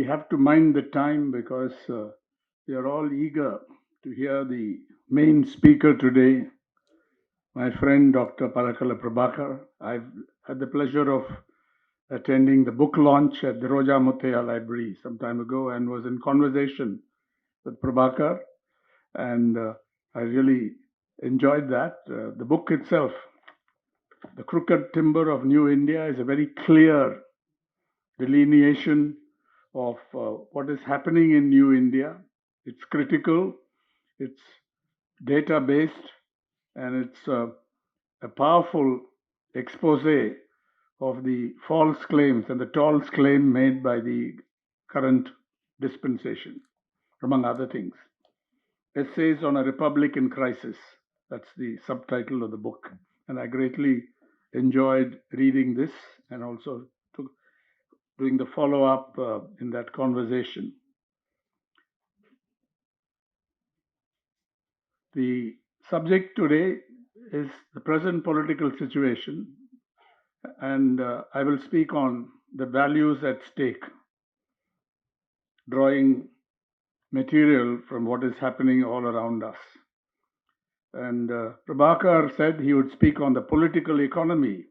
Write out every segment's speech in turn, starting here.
have to mind the time because we are all eager to hear the main speaker today, my friend Dr. Parakala Prabhakar. I've had the pleasure of attending the book launch at the Roja Muthaya Library some time ago and was in conversation with Prabhakar, and I really enjoyed that. The book itself, The Crooked Timber of New India, is a very clear delineation of what is happening in New India. It's critical, it's data based, and it's a powerful expose of the false claims and the false claim made by the current dispensation, among other things. Essays on a Republic in Crisis. That's the subtitle of the book. And I greatly enjoyed reading this and also doing the follow up in that conversation. The subject today is the present political situation, and I will speak on the values at stake, drawing material from what is happening all around us. And Prabhakar said he would speak on the political economy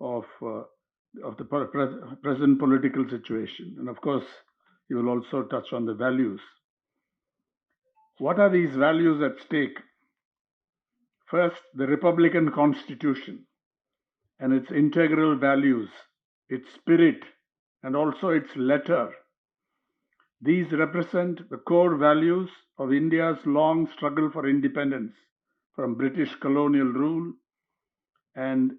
of the present political situation. And of course, he will also touch on the values. What are these values at stake? First, the Republican Constitution and its integral values, its spirit, and also its letter. These represent the core values of India's long struggle for independence from British colonial rule and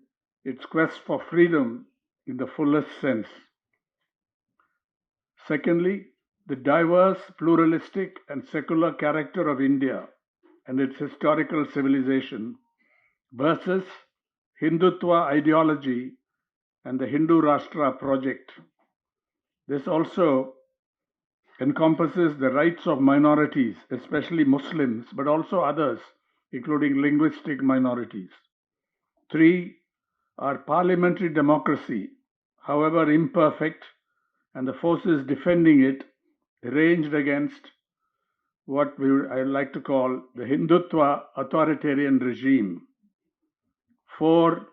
its quest for freedom in the fullest sense. Secondly, the diverse, pluralistic, and secular character of India and its historical civilization versus Hindutva ideology and the Hindu Rashtra project. This also encompasses the rights of minorities, especially Muslims, but also others, including linguistic minorities. Three, our parliamentary democracy, however imperfect, and the forces defending it ranged against what I like to call the Hindutva authoritarian regime. Four,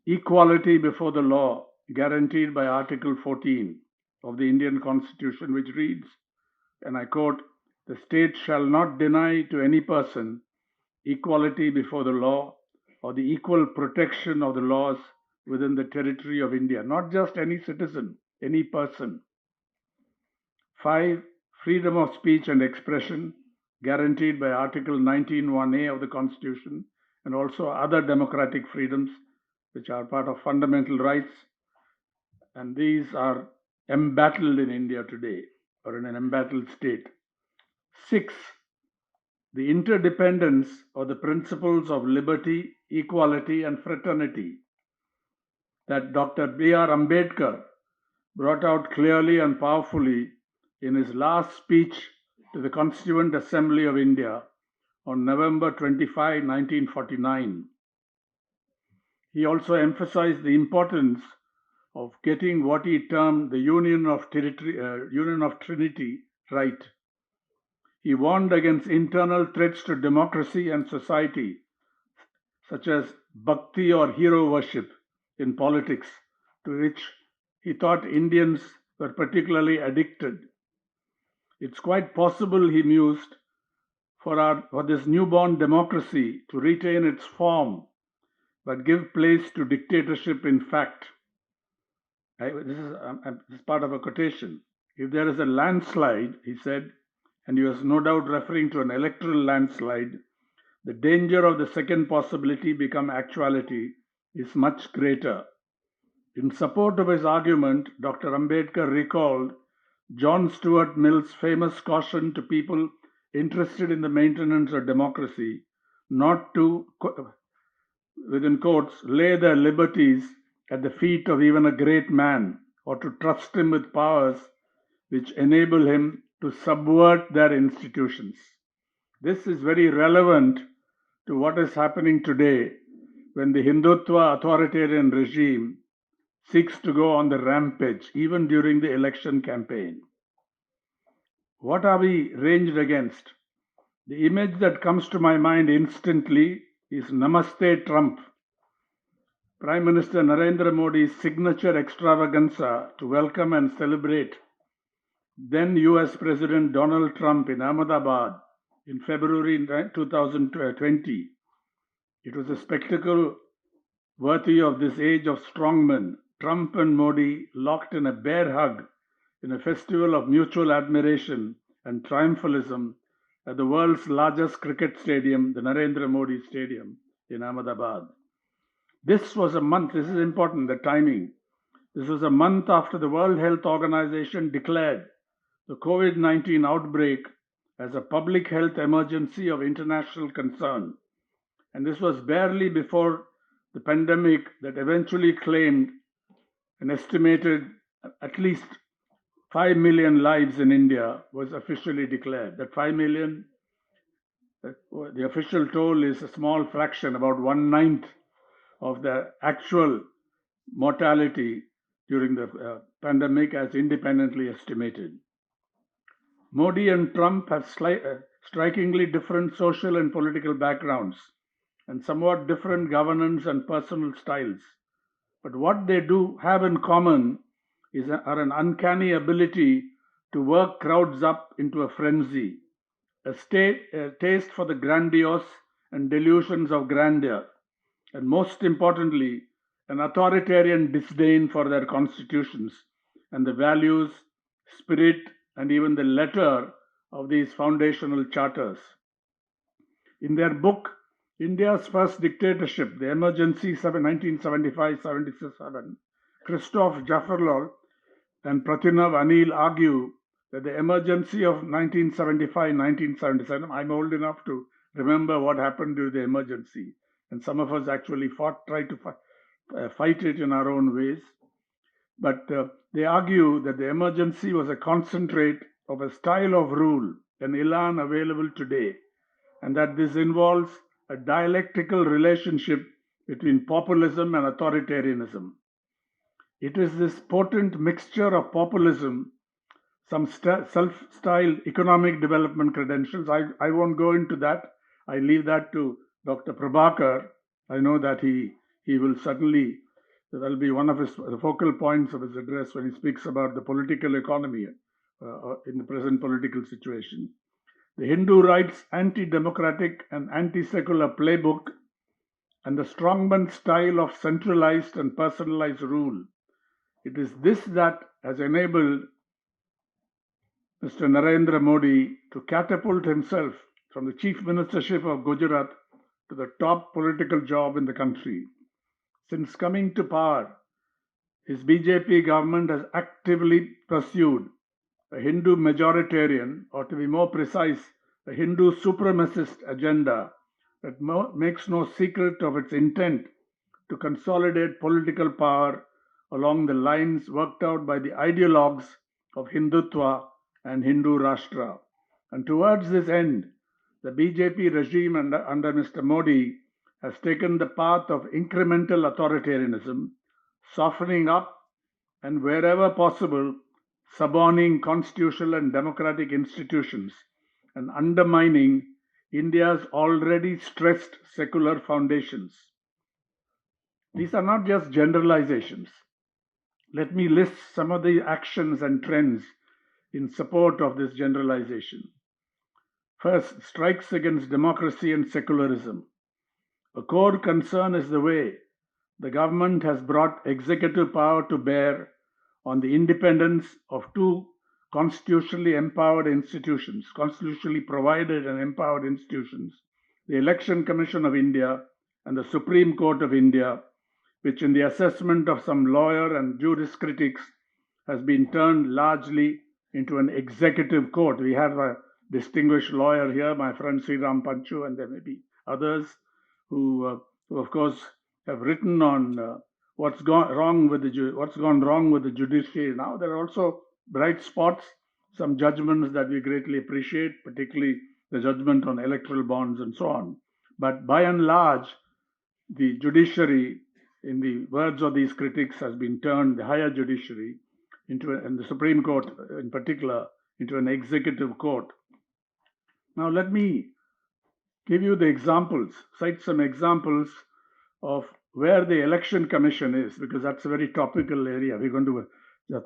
equality before the law guaranteed by Article 14 of the Indian Constitution, which reads, and I quote, "The state shall not deny to any person equality before the law or the equal protection of the laws within the territory of India." Not just any citizen, any person. 5. Freedom of speech and expression guaranteed by Article 19(1)(a) of the Constitution and also other democratic freedoms which are part of fundamental rights, and these are embattled in India today or in an embattled state. 6. The interdependence of the principles of liberty, equality, and fraternity that Dr. B.R. Ambedkar brought out clearly and powerfully in his last speech to the Constituent Assembly of India on November 25, 1949. He also emphasized the importance of getting what he termed the Union of Trinity right. He warned against internal threats to democracy and society, such as bhakti or hero worship in politics, to which he thought Indians were particularly addicted. It's quite possible, he mused, for this newborn democracy to retain its form but give place to dictatorship in fact. This is part of a quotation. If there is a landslide, he said, and he was no doubt referring to an electoral landslide, the danger of the second possibility become actuality is much greater. In support of his argument, Dr. Ambedkar recalled John Stuart Mill's famous caution to people interested in the maintenance of democracy not to, within quotes, lay their liberties at the feet of even a great man or to trust him with powers which enable him to subvert their institutions. This is very relevant to what is happening today when the Hindutva authoritarian regime seeks to go on the rampage, even during the election campaign. What are we ranged against? The image that comes to my mind instantly is Namaste Trump, Prime Minister Narendra Modi's signature extravaganza to welcome and celebrate then US President Donald Trump in Ahmedabad in February 2020. It was a spectacle worthy of this age of strongmen, Trump and Modi locked in a bear hug in a festival of mutual admiration and triumphalism at the world's largest cricket stadium, the Narendra Modi Stadium in Ahmedabad. This was a month, this is important, the timing. This was a month after the World Health Organization declared the COVID 19 outbreak as a public health emergency of international concern. And this was barely before the pandemic that eventually claimed an estimated at least 5 million lives in India was officially declared. That 5 million, the official toll is a small fraction, about 1/9 of the actual mortality during the pandemic as independently estimated. Modi and Trump have strikingly different social and political backgrounds and somewhat different governance and personal styles. But what they do have in common are an uncanny ability to work crowds up into a frenzy, a taste for the grandiose and delusions of grandeur, and most importantly, an authoritarian disdain for their constitutions and the values, spirit, and even the letter of these foundational charters. In their book, India's First Dictatorship, The Emergency 1975-77, Christoph Jaffrelot and Prathinav Anil argue that the emergency of 1975-1977, I'm old enough to remember what happened during the emergency, and some of us actually tried to fight it in our own ways. But they argue that the emergency was a concentrate of a style of rule, an elan available today, and that this involves a dialectical relationship between populism and authoritarianism. It is this potent mixture of populism, some self-styled economic development credentials. I won't go into that. I leave that to Dr. Prabhakar. I know that he will certainly, that will be one of the focal points of his address when he speaks about the political economy in the present political situation. The Hindu rights anti-democratic and anti-secular playbook and the strongman style of centralized and personalized rule. It is this that has enabled Mr. Narendra Modi to catapult himself from the chief ministership of Gujarat to the top political job in the country. Since coming to power, his BJP government has actively pursued a Hindu majoritarian, or to be more precise, a Hindu supremacist agenda that makes no secret of its intent to consolidate political power along the lines worked out by the ideologues of Hindutva and Hindu Rashtra. And towards this end, the BJP regime under Mr. Modi has taken the path of incremental authoritarianism, softening up and wherever possible, suborning constitutional and democratic institutions and undermining India's already stressed secular foundations. These are not just generalizations. Let me list some of the actions and trends in support of this generalization. First, strikes against democracy and secularism. A core concern is the way the government has brought executive power to bear on the independence of two constitutionally empowered institutions, constitutionally provided and empowered institutions, the Election Commission of India and the Supreme Court of India, which in the assessment of some lawyer and jurist critics has been turned largely into an executive court. We have a distinguished lawyer here, my friend Sriram Panchu, and there may be others who of course, have written on what's gone wrong with the judiciary now. There are also bright spots, some judgments that we greatly appreciate, particularly the judgment on electoral bonds and so on. But by and large, the judiciary, in the words of these critics, has been turned, the higher judiciary, and the Supreme Court in particular, into an executive court. Now, let me give you the examples, cite some examples of where the election commission is, because that's a very topical area. We're going to,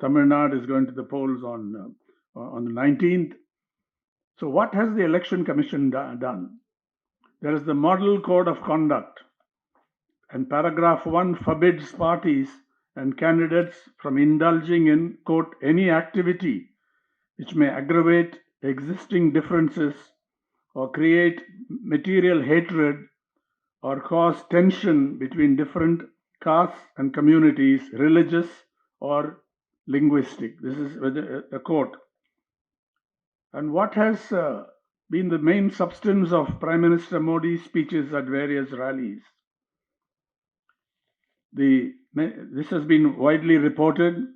Tamil Nadu is going to the polls on the 19th. So what has the election commission done? There is the model code of conduct, and paragraph 1 forbids parties and candidates from indulging in, quote, any activity which may aggravate existing differences or create material hatred or cause tension between different castes and communities, religious or linguistic. This is a quote. And what has been the main substance of Prime Minister Modi's speeches at various rallies? This has been widely reported,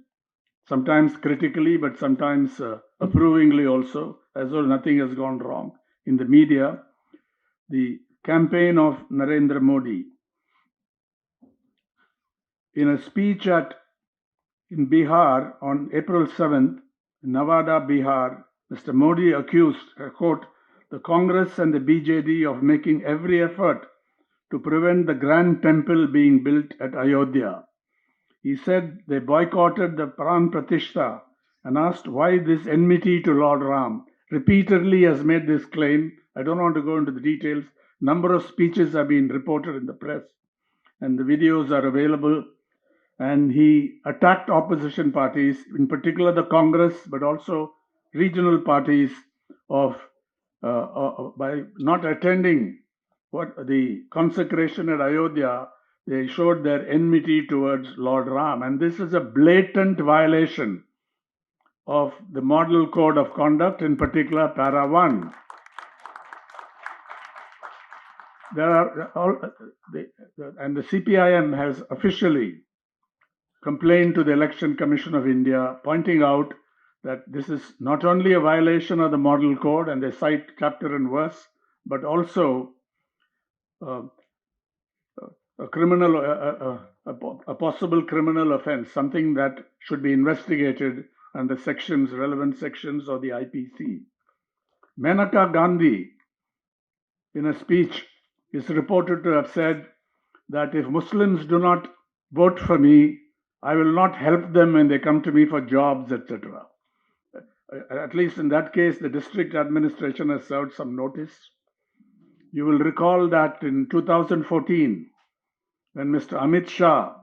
sometimes critically, but sometimes approvingly also, as though nothing has gone wrong in the media. The campaign of Narendra Modi. In a speech in Bihar on April 7th, Nevada, Bihar, Mr. Modi accused, quote, the Congress and the BJD of making every effort to prevent the grand temple being built at Ayodhya. He said they boycotted the Pran Pratishtha and asked why this enmity to Lord Ram. Repeatedly has made this claim. I don't want to go into the details. Number of speeches have been reported in the press, and the videos are available. And he attacked opposition parties, in particular the Congress, but also regional parties, by not attending the consecration at Ayodhya. They showed their enmity towards Lord Ram, and this is a blatant violation of the Model Code of Conduct, in particular Para 1. And the CPIM has officially complained to the Election Commission of India, pointing out that this is not only a violation of the Model Code, and they cite chapter and verse, but also a possible criminal offense, something that should be investigated under relevant sections of the IPC. Maneka Gandhi, in a speech, is reported to have said that if Muslims do not vote for me, I will not help them when they come to me for jobs, etc. At least in that case, the district administration has served some notice. You will recall that in 2014, when Mr. Amit Shah,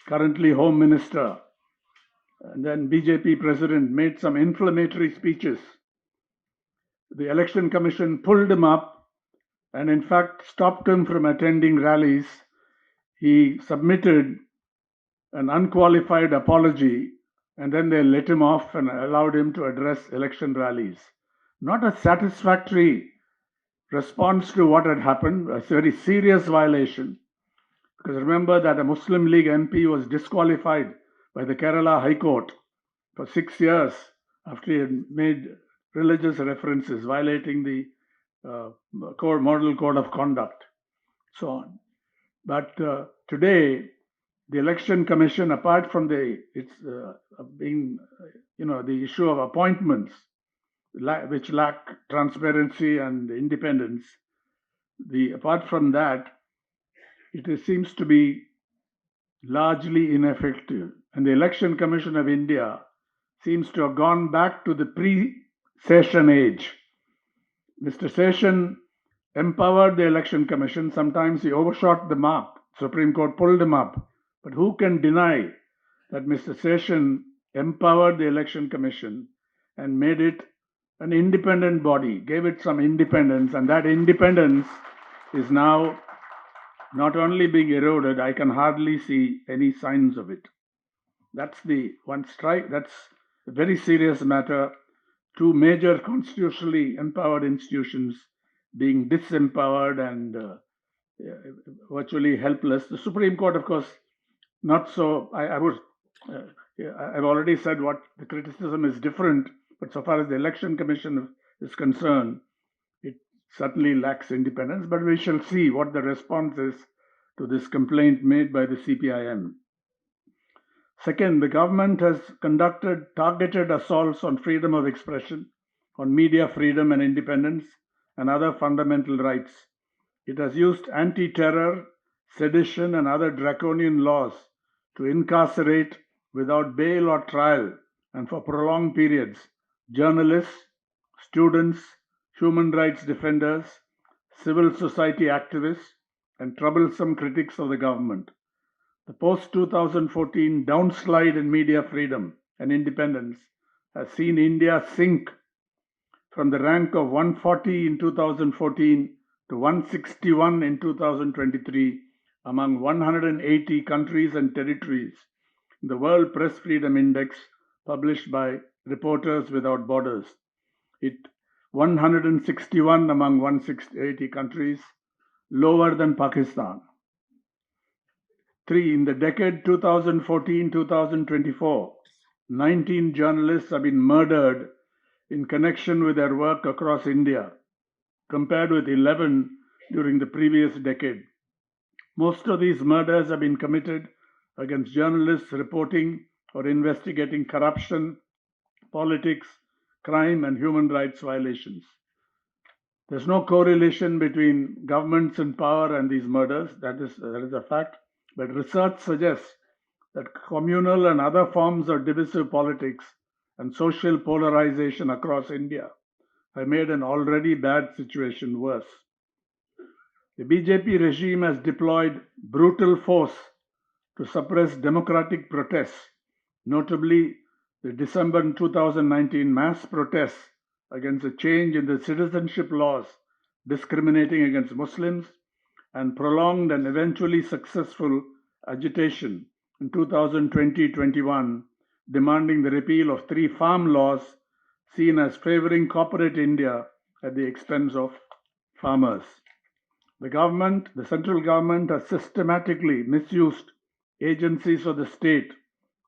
currently Home Minister, and then BJP President, made some inflammatory speeches, the Election Commission pulled him up and in fact stopped him from attending rallies. He submitted an unqualified apology, and then they let him off and allowed him to address election rallies. Not a satisfactory response to what had happened, a very serious violation. Because remember that a Muslim League MP was disqualified by the Kerala High Court for 6 years after he had made religious references, violating the Model Code of Conduct, so on. But today, the Election Commission, apart from the issue of appointments, which lack transparency and independence, apart from that, it seems to be largely ineffective. And the Election Commission of India seems to have gone back to the pre-Session age. Mr. Session empowered the Election Commission. Sometimes he overshot the mark. Supreme Court pulled him up. But who can deny that Mr. Session empowered the Election Commission and made it an independent body, gave it some independence, and that independence is now not only being eroded, I can hardly see any signs of it. That's the one strike. That's a very serious matter. Two major constitutionally empowered institutions being disempowered and virtually helpless. The Supreme Court, of course, not so. I've already said what the criticism is different, but so far as the Election Commission is concerned, it certainly lacks independence. But we shall see what the response is to this complaint made by the CPIM. Second, the government has conducted targeted assaults on freedom of expression, on media freedom and independence, and other fundamental rights. It has used anti terror, sedition, and other draconian laws to incarcerate without bail or trial and for prolonged periods journalists, students, human rights defenders, civil society activists, and troublesome critics of the government. The post 2014 downslide in media freedom and independence has seen India sink from the rank of 140 in 2014 to 161 in 2023 among 180 countries and territories in the World Press Freedom Index published by Reporters Without Borders. It 161 among 180 countries, lower than Pakistan. 3. In the decade 2014-2024, 19 journalists have been murdered in connection with their work across India, compared with 11 during the previous decade. Most of these murders have been committed against journalists reporting or investigating corruption, politics, crime, and human rights violations. There's no correlation between governments in power and these murders. That is a fact. But research suggests that communal and other forms of divisive politics and social polarization across India have made an already bad situation worse. The BJP regime has deployed brutal force to suppress democratic protests, notably the December 2019 mass protests against a change in the citizenship laws discriminating against Muslims, and prolonged and eventually successful agitation in 2020-21 demanding the repeal of 3 farm laws seen as favoring corporate India at the expense of farmers. The central government has systematically misused agencies of the state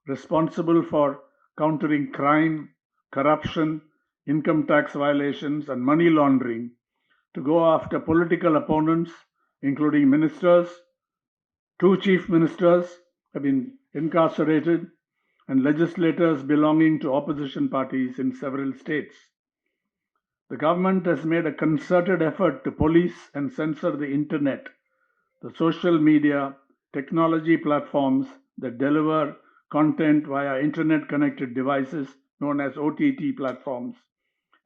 responsible for countering crime, corruption, income tax violations, and money laundering to go after political opponents, including ministers. 2 chief ministers have been incarcerated, and legislators belonging to opposition parties in several states. The government has made a concerted effort to police and censor the internet, the social media, technology platforms that deliver content via internet connected devices known as OTT platforms,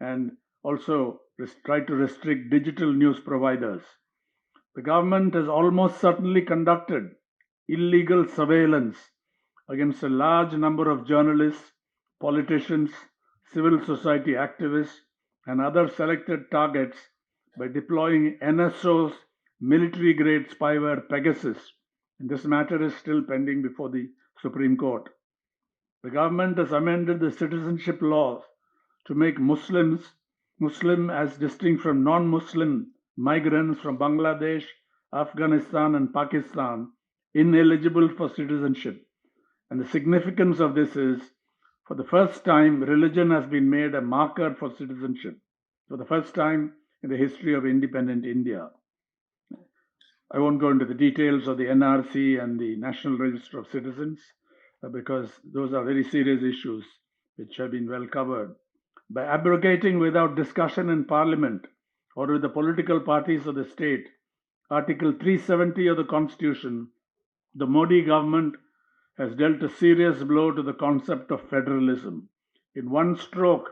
and also try to restrict digital news providers. The government has almost certainly conducted illegal surveillance against a large number of journalists, politicians, civil society activists, and other selected targets by deploying NSO's military grade spyware Pegasus. And this matter is still pending before the Supreme Court. The government has amended the citizenship laws to make Muslim as distinct from non-Muslim migrants from Bangladesh, Afghanistan, and Pakistan ineligible for citizenship. And the significance of this is, for the first time, religion has been made a marker for citizenship, for the first time in the history of independent India. I won't go into the details of the NRC and the National Register of Citizens because those are very serious issues which have been well covered. By abrogating without discussion in Parliament or with the political parties of the state Article 370 of the Constitution, the Modi government has dealt a serious blow to the concept of federalism. In one stroke,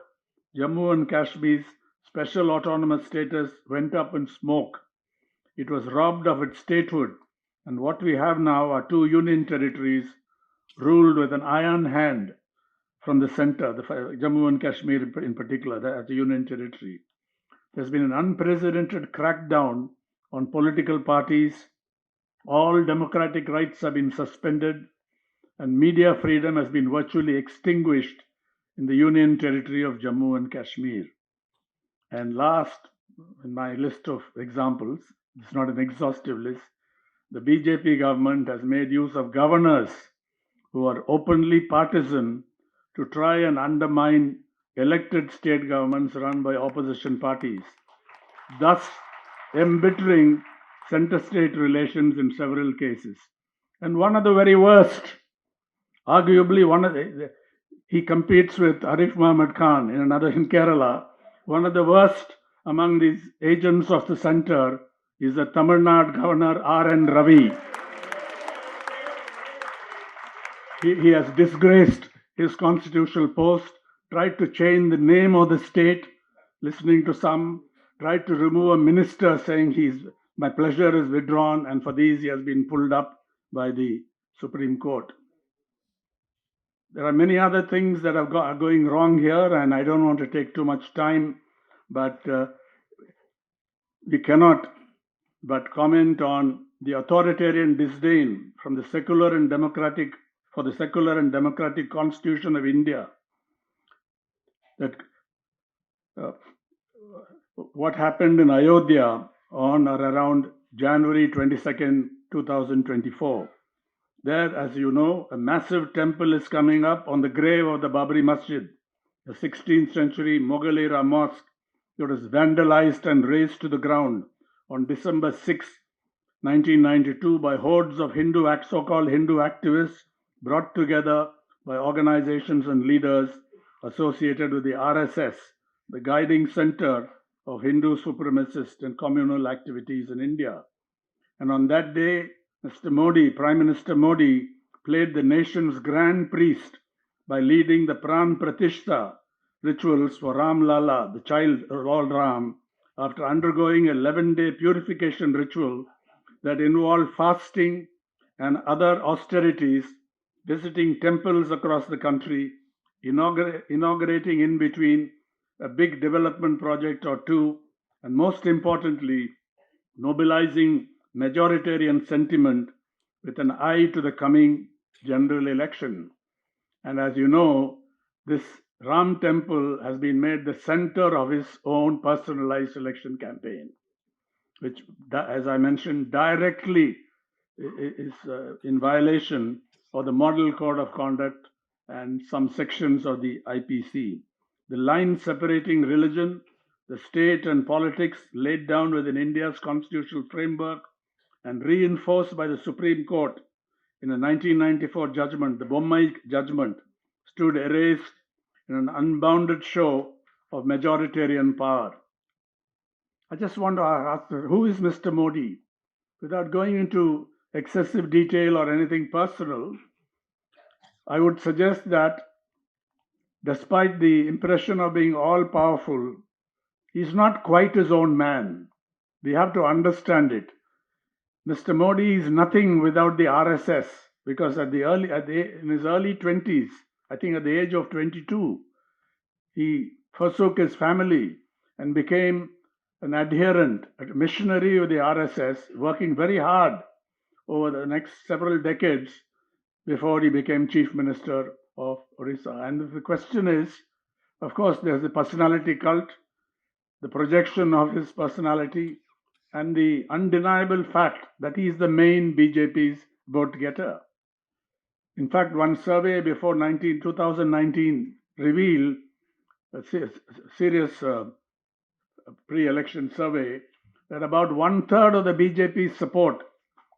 Jammu and Kashmir's special autonomous status went up in smoke. It was robbed of its statehood, and what we have now are 2 union territories ruled with an iron hand from the center, the Jammu and Kashmir in particular, as a union territory. There's been an unprecedented crackdown on political parties. All democratic rights have been suspended, and media freedom has been virtually extinguished in the Union Territory of Jammu and Kashmir. And last in my list of examples, it's not an exhaustive list, the BJP government has made use of governors who are openly partisan to try and undermine elected state governments run by opposition parties, thus embittering center-state relations in several cases. And one of the very worst Arguably, he competes with Arif Muhammad Khan in Kerala. One of the worst among these agents of the center is the Tamil Nadu Governor R.N. Ravi. He has disgraced his constitutional post, tried to change the name of the state, listening to some, tried to remove a minister saying my pleasure is withdrawn, and for these he has been pulled up by the Supreme Court. There are many other things that are going wrong here, and I don't want to take too much time, but we cannot but comment on the authoritarian disdain for the secular and democratic Constitution of India. That what happened in Ayodhya on or around January 22nd, 2024. There, as you know, a massive temple is coming up on the grave of the Babri Masjid, the 16th century Mughal era mosque that was vandalized and razed to the ground on December 6, 1992 by hordes of so-called Hindu activists brought together by organizations and leaders associated with the RSS, the guiding center of Hindu supremacist and communal activities in India. And on that day, Prime Minister Modi, played the nation's grand priest by leading the Pran Pratishta rituals for Ram Lala, the child Lord Ram, after undergoing a 11-day purification ritual that involved fasting and other austerities, visiting temples across the country, inaugurating in between a big development project or two, and most importantly, mobilizing majoritarian sentiment with an eye to the coming general election. And as you know, this Ram temple has been made the center of his own personalized election campaign, which, as I mentioned, directly is in violation of the Model Code of Conduct and some sections of the IPC. The line separating religion, the state, and politics laid down within India's constitutional framework and reinforced by the Supreme Court in a 1994 judgment, the Bommai judgment, stood erased in an unbounded show of majoritarian power. I just want to ask, who is Mr. Modi? Without going into excessive detail or anything personal, I would suggest that despite the impression of being all powerful, he's not quite his own man. We have to understand it. Mr. Modi is nothing without the RSS, because in his early 20s, I think at the age of 22, he forsook his family and became an adherent, a missionary of the RSS, working very hard over the next several decades before he became Chief Minister of Orissa. And the question is, of course, there's the personality cult, the projection of his personality, and the undeniable fact that he is the main BJP's vote getter. In fact, one survey before 2019 revealed, a serious pre-election survey, that about 1/3 of the BJP's support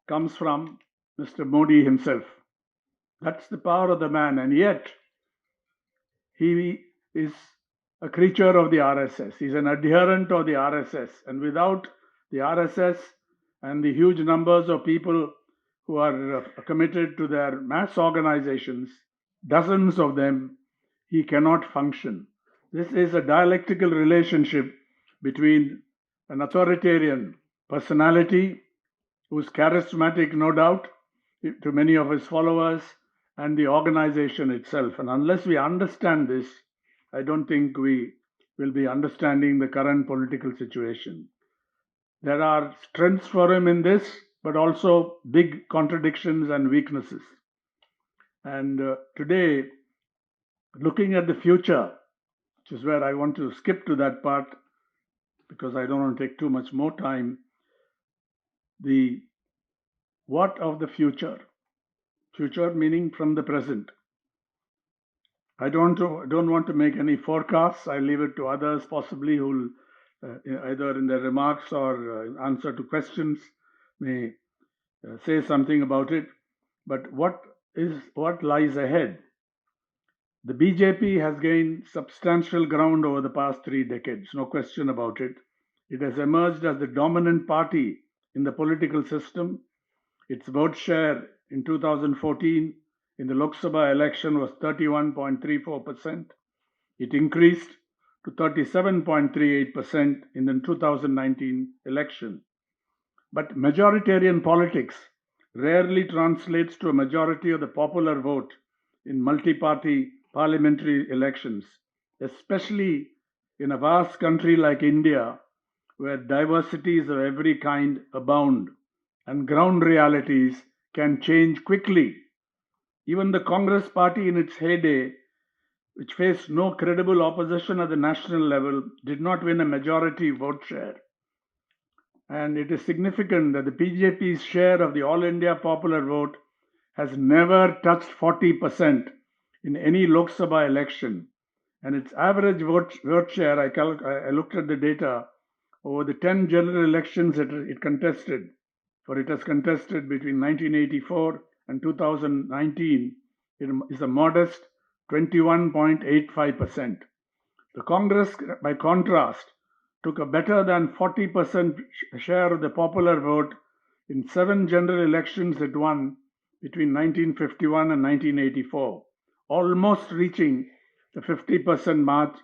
comes from Mr. Modi himself. That's the power of the man, and yet he is a creature of the RSS. He's an adherent of the RSS, and without the RSS and the huge numbers of people who are committed to their mass organizations, dozens of them, he cannot function. This is a dialectical relationship between an authoritarian personality, who's charismatic, no doubt, to many of his followers, and the organization itself. And unless we understand this, I don't think we will be understanding the current political situation. There are strengths for him in this, but also big contradictions and weaknesses. And today, looking at the future, which is where I want to skip to that part because I don't want to take too much more time, what of the future? Future meaning from the present. I don't want to make any forecasts. I leave it to others, possibly, who will either in their remarks or in answer to questions may say something about it. But what is what lies ahead. The BJP has gained substantial ground over the past 3 decades, no question about it. It has emerged as the dominant party in the political system. Its vote share in 2014 in the Lok Sabha election was 31.34%. It increased to 37.38% in the 2019 election. But majoritarian politics rarely translates to a majority of the popular vote in multi-party parliamentary elections, especially in a vast country like India, where diversities of every kind abound and ground realities can change quickly. Even the Congress party in its heyday, which faced no credible opposition at the national level, did not win a majority vote share. And it is significant that the BJP's share of the All India popular vote has never touched 40% in any Lok Sabha election. And its average vote share, I looked at the data, over the 10 general elections it contested, for it has contested between 1984 and 2019, it is a modest 21.85%. The Congress, by contrast, took a better than 40% share of the popular vote in 7 general elections it won between 1951 and 1984, almost reaching the 50% mark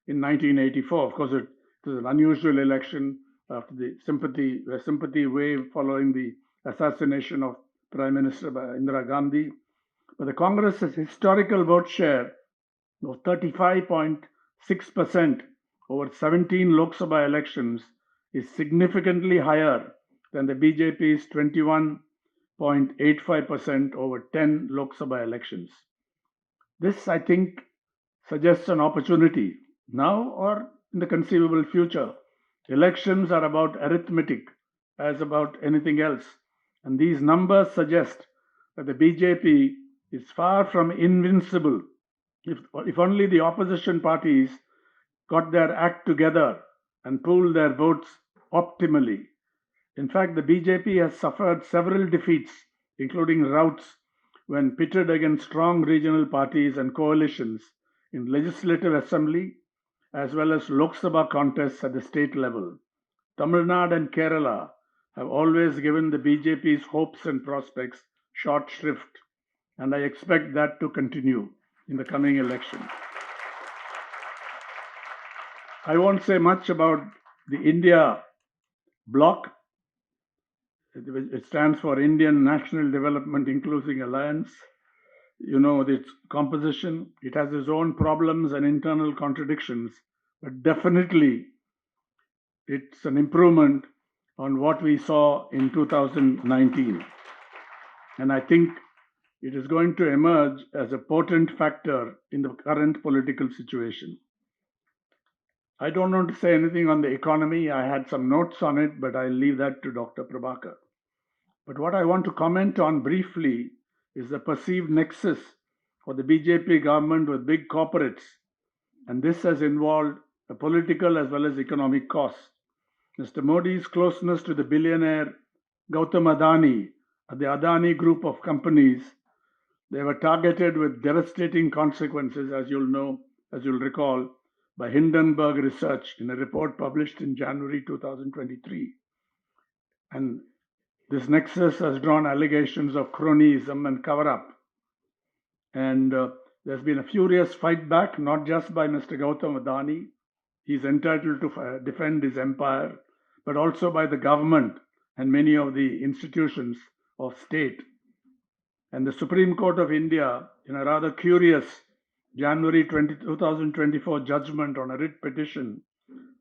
in 1984. Of course, it was an unusual election after the sympathy wave following the assassination of Prime Minister Indira Gandhi. But the Congress's historical vote share of 35.6% over 17 Lok Sabha elections is significantly higher than the BJP's 21.85% over 10 Lok Sabha elections. This, I think, suggests an opportunity now or in the conceivable future. Elections are about arithmetic as about anything else, and these numbers suggest that the BJP is far from invincible if only the opposition parties got their act together and pooled their votes optimally. In fact, the BJP has suffered several defeats, including routs when pitted against strong regional parties and coalitions in Legislative Assembly as well as Lok Sabha contests at the state level. Tamil Nadu and Kerala have always given the BJP's hopes and prospects short shrift, and I expect that to continue in the coming election. I won't say much about the India bloc. It stands for Indian National Development Inclusive Alliance. You know its composition. It has its own problems and internal contradictions, but definitely it's an improvement on what we saw in 2019. And I think it is going to emerge as a potent factor in the current political situation. I don't want to say anything on the economy. I had some notes on it, but I'll leave that to Dr. Prabhakar. But what I want to comment on briefly is the perceived nexus for the BJP government with big corporates, and this has involved a political as well as economic cost. Mr. Modi's closeness to the billionaire Gautam Adani, the Adani group of companies, they were targeted with devastating consequences, as you'll recall, by Hindenburg Research in a report published in January 2023. And this nexus has drawn allegations of cronyism and cover-up. And there's been a furious fight back, not just by Mr. Gautam Adani. He's entitled to defend his empire, but also by the government and many of the institutions of state. And the Supreme Court of India, in a rather curious January 2024 judgment on a writ petition,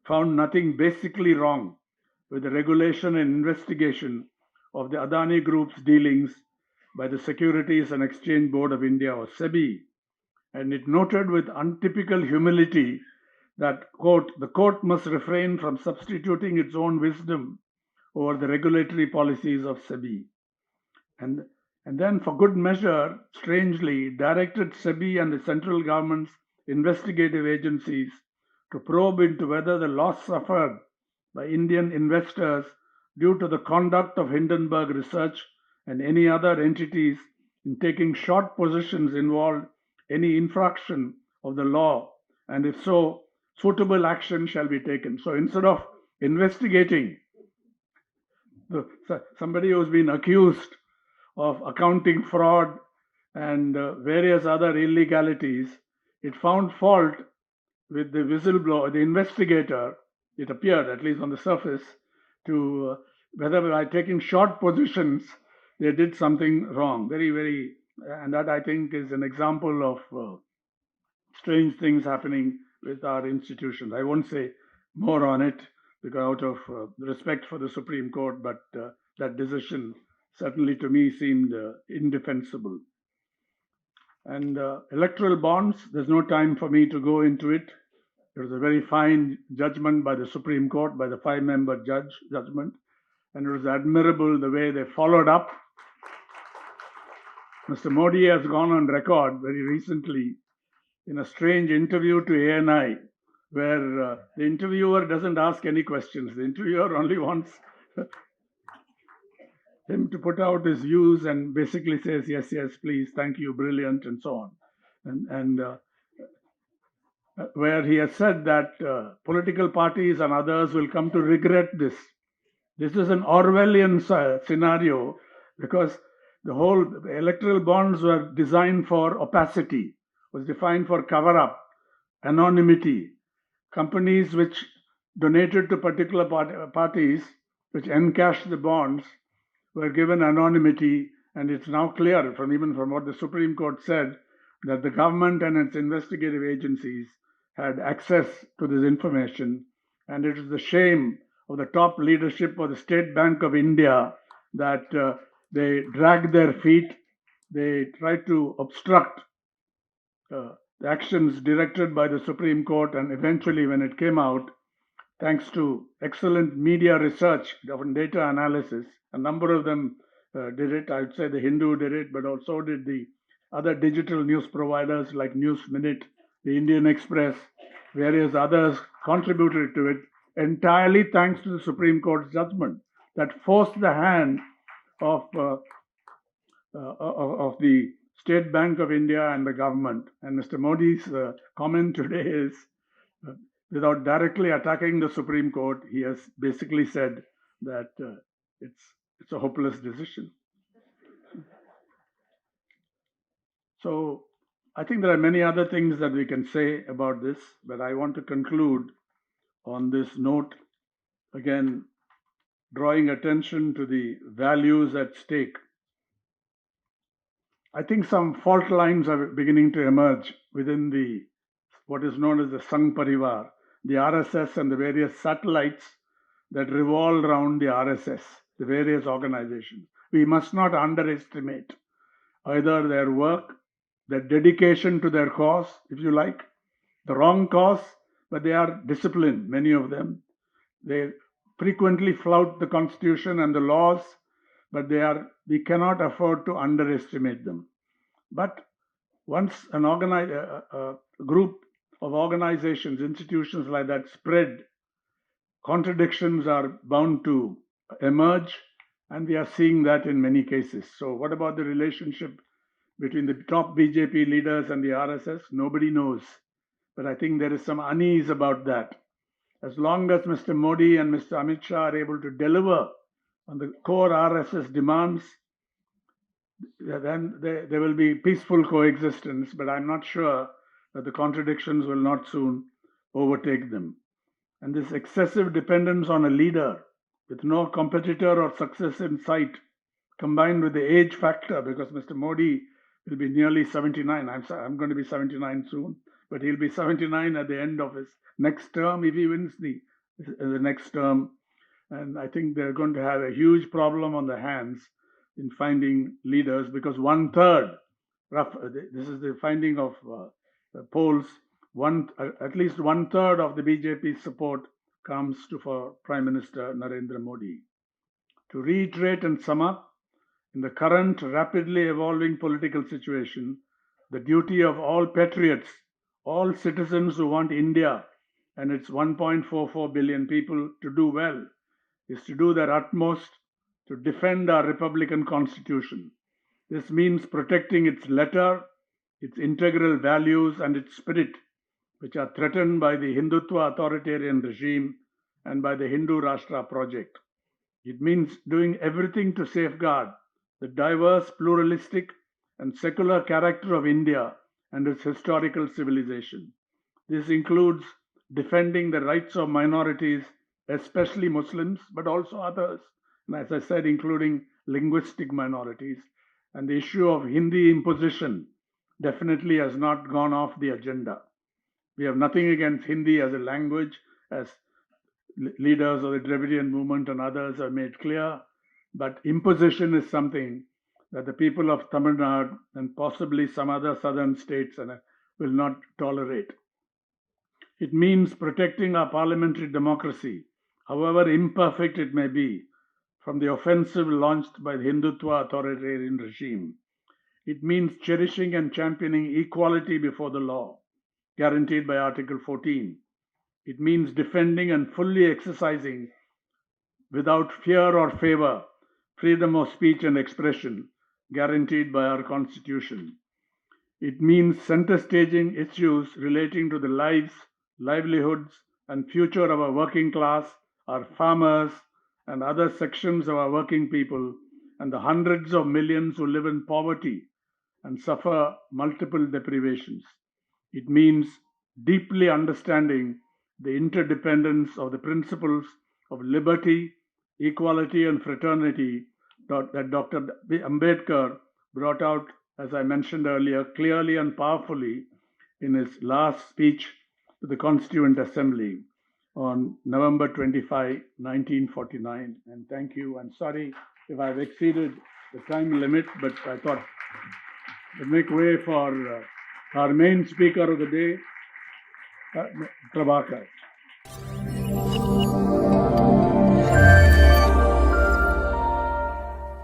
found nothing basically wrong with the regulation and investigation of the Adani Group's dealings by the Securities and Exchange Board of India, or SEBI. And it noted with untypical humility that, quote, the court must refrain from substituting its own wisdom over the regulatory policies of SEBI. And then, for good measure, strangely, directed SEBI and the central government's investigative agencies to probe into whether the loss suffered by Indian investors due to the conduct of Hindenburg Research and any other entities in taking short positions involve any infraction of the law, and if so, suitable action shall be taken. So instead of investigating somebody who's been accused of accounting fraud and various other illegalities, it found fault with the whistleblower, the investigator, it appeared, at least on the surface, to whether by taking short positions they did something wrong. Very, very, and that I think is an example of strange things happening with our institutions. I won't say more on it because out of respect for the Supreme Court, but that decision certainly to me seemed indefensible. And electoral bonds, there's no time for me to go into it. It was a very fine judgment by the Supreme Court, by the five-member judgment, and it was admirable the way they followed up. Mr. Modi has gone on record very recently in a strange interview to ANI, where the interviewer doesn't ask any questions. The interviewer only wants him to put out his views and basically says, yes, yes, please, thank you, brilliant, and so on. And where he has said that political parties and others will come to regret this. This is an Orwellian scenario because the whole electoral bonds were designed for opacity, was defined for cover-up, anonymity. Companies which donated to particular parties, which encashed the bonds, were given anonymity, and it's now clear even from what the Supreme Court said that the government and its investigative agencies had access to this information, and it is the shame of the top leadership of the State Bank of India that they dragged their feet, they tried to obstruct the actions directed by the Supreme Court, and eventually when it came out, thanks to excellent media research of data analysis, a number of them did it. I would say the Hindu did it, but also did the other digital news providers like News Minute, the Indian Express, various others contributed to it, entirely thanks to the Supreme Court's judgment that forced the hand of the State Bank of India and the government. And Mr. Modi's comment today is, without directly attacking the Supreme Court, he has basically said that it's a hopeless decision. So I think there are many other things that we can say about this, but I want to conclude on this note, again, drawing attention to the values at stake. I think some fault lines are beginning to emerge within what is known as the Sangh Parivar, the RSS and the various satellites that revolve around the RSS, the various organizations. We must not underestimate either their work, their dedication to their cause, if you like, the wrong cause, but they are disciplined, many of them. They frequently flout the Constitution and the laws, but we cannot afford to underestimate them. But once a group of organizations, institutions like that spread, contradictions are bound to emerge, and we are seeing that in many cases. So what about the relationship between the top BJP leaders and the RSS? Nobody knows. But I think there is some unease about that. As long as Mr. Modi and Mr. Amit Shah are able to deliver on the core RSS demands, then there will be peaceful coexistence, but I'm not sure that the contradictions will not soon overtake them. And this excessive dependence on a leader with no competitor or success in sight, combined with the age factor, because Mr. Modi will be nearly 79. I'm going to be 79 soon, but he'll be 79 at the end of his next term if he wins the next term. And I think they're going to have a huge problem on their hands in finding leaders, because this is the finding of polls, at least 1/3 of the BJP support comes for Prime Minister Narendra Modi. To reiterate and sum up, in the current rapidly evolving political situation, the duty of all patriots, all citizens who want India and its 1.44 billion people to do well, is to do their utmost to defend our Republican Constitution. This means protecting its letter, its integral values, and its spirit, which are threatened by the Hindutva authoritarian regime and by the Hindu Rashtra project. It means doing everything to safeguard the diverse, pluralistic, and secular character of India and its historical civilization. This includes defending the rights of minorities, especially Muslims, but also others, and as I said, including linguistic minorities. And the issue of Hindi imposition definitely has not gone off the agenda. We have nothing against Hindi as a language, as leaders of the Dravidian movement and others have made clear, but imposition is something that the people of Tamil Nadu and possibly some other southern states will not tolerate. It means protecting our parliamentary democracy, however imperfect it may be, from the offensive launched by the Hindutva authoritarian regime. It means cherishing and championing equality before the law, guaranteed by Article 14. It means defending and fully exercising, without fear or favor, freedom of speech and expression, guaranteed by our Constitution. It means center staging issues relating to the lives, livelihoods, and future of our working class, our farmers, and other sections of our working people, and the hundreds of millions who live in poverty and suffer multiple deprivations. It means deeply understanding the interdependence of the principles of liberty, equality, and fraternity that Dr. Ambedkar brought out, as I mentioned earlier, clearly and powerfully in his last speech to the Constituent Assembly on November 25, 1949. And thank you. I'm sorry if I've exceeded the time limit, but I thought to make way for our main speaker of the day, Prabhakar.